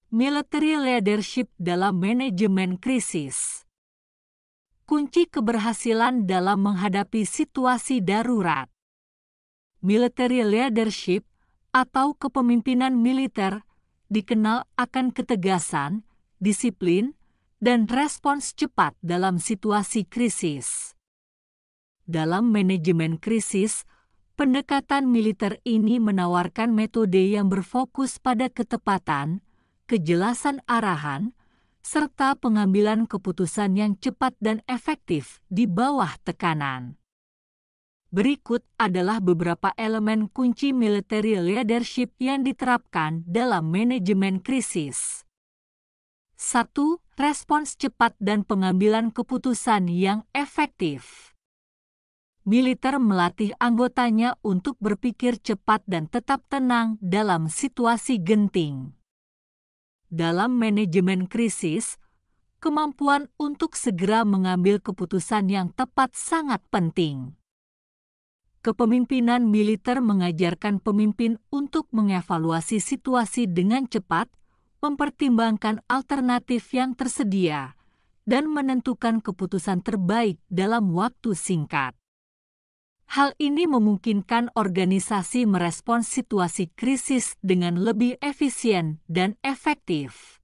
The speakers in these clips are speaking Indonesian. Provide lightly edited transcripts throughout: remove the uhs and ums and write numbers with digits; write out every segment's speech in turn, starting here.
Military leadership dalam manajemen krisis. Kunci keberhasilan dalam menghadapi situasi darurat. Military leadership atau kepemimpinan militer dikenal akan ketegasan, disiplin, dan respons cepat dalam situasi krisis. Dalam manajemen krisis, pendekatan militer ini menawarkan metode yang berfokus pada ketepatan, kejelasan arahan, serta pengambilan keputusan yang cepat dan efektif di bawah tekanan. Berikut adalah beberapa elemen kunci military leadership yang diterapkan dalam manajemen krisis. 1. Respons cepat dan pengambilan keputusan yang efektif. Militer melatih anggotanya untuk berpikir cepat dan tetap tenang dalam situasi genting. Dalam manajemen krisis, kemampuan untuk segera mengambil keputusan yang tepat sangat penting. Kepemimpinan militer mengajarkan pemimpin untuk mengevaluasi situasi dengan cepat, mempertimbangkan alternatif yang tersedia, dan menentukan keputusan terbaik dalam waktu singkat. Hal ini memungkinkan organisasi merespons situasi krisis dengan lebih efisien dan efektif.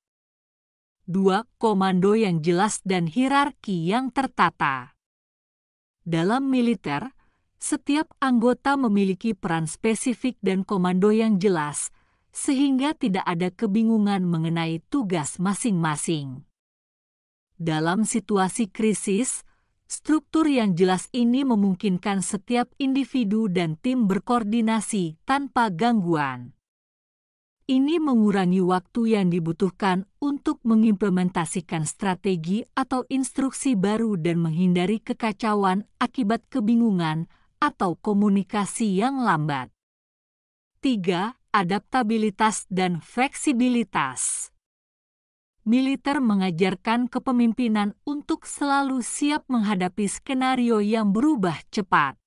2. Komando yang jelas dan hierarki yang tertata. Dalam militer, setiap anggota memiliki peran spesifik dan komando yang jelas, sehingga tidak ada kebingungan mengenai tugas masing-masing. Dalam situasi krisis, struktur yang jelas ini memungkinkan setiap individu dan tim berkoordinasi tanpa gangguan. Ini mengurangi waktu yang dibutuhkan untuk mengimplementasikan strategi atau instruksi baru dan menghindari kekacauan akibat kebingungan atau komunikasi yang lambat. 3. Adaptabilitas dan fleksibilitas. Militer mengajarkan kepemimpinan untuk selalu siap menghadapi skenario yang berubah cepat.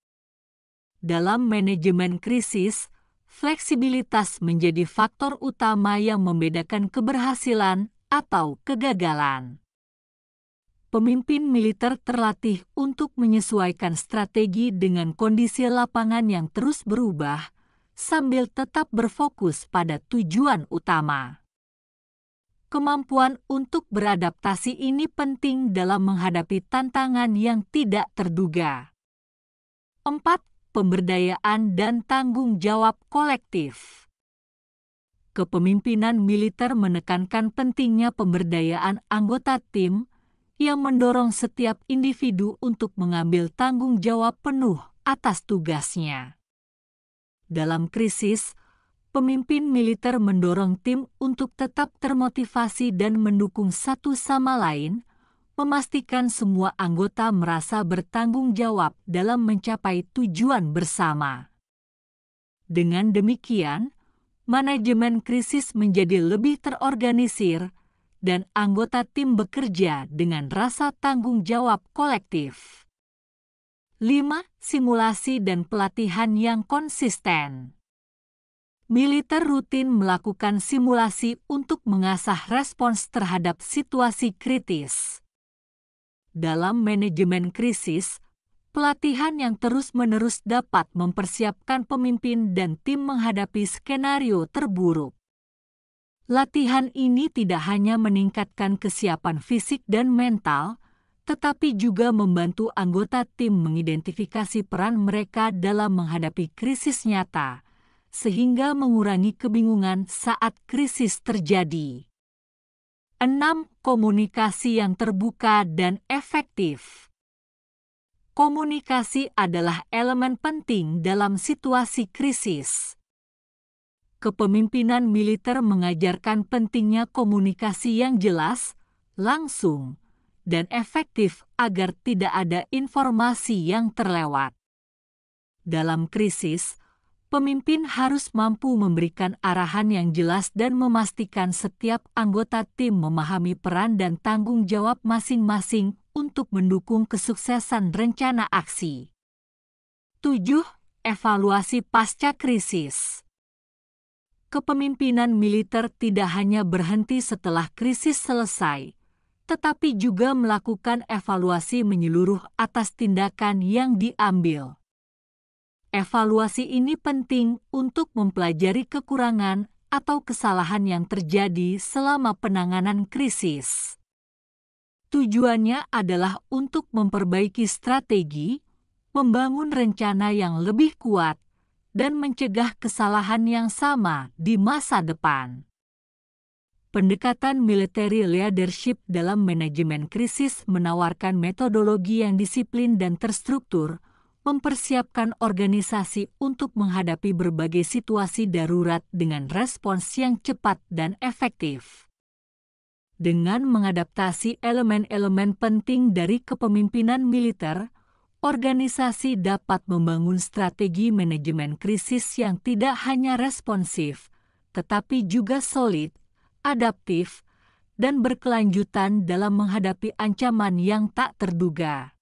Dalam manajemen krisis, fleksibilitas menjadi faktor utama yang membedakan keberhasilan atau kegagalan. Pemimpin militer terlatih untuk menyesuaikan strategi dengan kondisi lapangan yang terus berubah, sambil tetap berfokus pada tujuan utama. Kemampuan untuk beradaptasi ini penting dalam menghadapi tantangan yang tidak terduga. 4. Pemberdayaan dan tanggung jawab kolektif. Kepemimpinan militer menekankan pentingnya pemberdayaan anggota tim yang mendorong setiap individu untuk mengambil tanggung jawab penuh atas tugasnya. Dalam krisis, pemimpin militer mendorong tim untuk tetap termotivasi dan mendukung satu sama lain, memastikan semua anggota merasa bertanggung jawab dalam mencapai tujuan bersama. Dengan demikian, manajemen krisis menjadi lebih terorganisir dan anggota tim bekerja dengan rasa tanggung jawab kolektif. 5. Simulasi dan pelatihan yang konsisten. Militer rutin melakukan simulasi untuk mengasah respons terhadap situasi kritis. Dalam manajemen krisis, pelatihan yang terus-menerus dapat mempersiapkan pemimpin dan tim menghadapi skenario terburuk. Latihan ini tidak hanya meningkatkan kesiapan fisik dan mental, tetapi juga membantu anggota tim mengidentifikasi peran mereka dalam menghadapi krisis nyata, sehingga mengurangi kebingungan saat krisis terjadi. 6. Komunikasi yang terbuka dan efektif. Komunikasi adalah elemen penting dalam situasi krisis. Kepemimpinan militer mengajarkan pentingnya komunikasi yang jelas, langsung, dan efektif agar tidak ada informasi yang terlewat. Dalam krisis, pemimpin harus mampu memberikan arahan yang jelas dan memastikan setiap anggota tim memahami peran dan tanggung jawab masing-masing untuk mendukung kesuksesan rencana aksi. 7. Evaluasi pasca krisis. kepemimpinan militer tidak hanya berhenti setelah krisis selesai, tetapi juga melakukan evaluasi menyeluruh atas tindakan yang diambil. Evaluasi ini penting untuk mempelajari kekurangan atau kesalahan yang terjadi selama penanganan krisis. Tujuannya adalah untuk memperbaiki strategi, membangun rencana yang lebih kuat, dan mencegah kesalahan yang sama di masa depan. Pendekatan military leadership dalam manajemen krisis menawarkan metodologi yang disiplin dan terstruktur, mempersiapkan organisasi untuk menghadapi berbagai situasi darurat dengan respons yang cepat dan efektif. Dengan mengadaptasi elemen-elemen penting dari kepemimpinan militer, organisasi dapat membangun strategi manajemen krisis yang tidak hanya responsif, tetapi juga solid, adaptif, dan berkelanjutan dalam menghadapi ancaman yang tak terduga.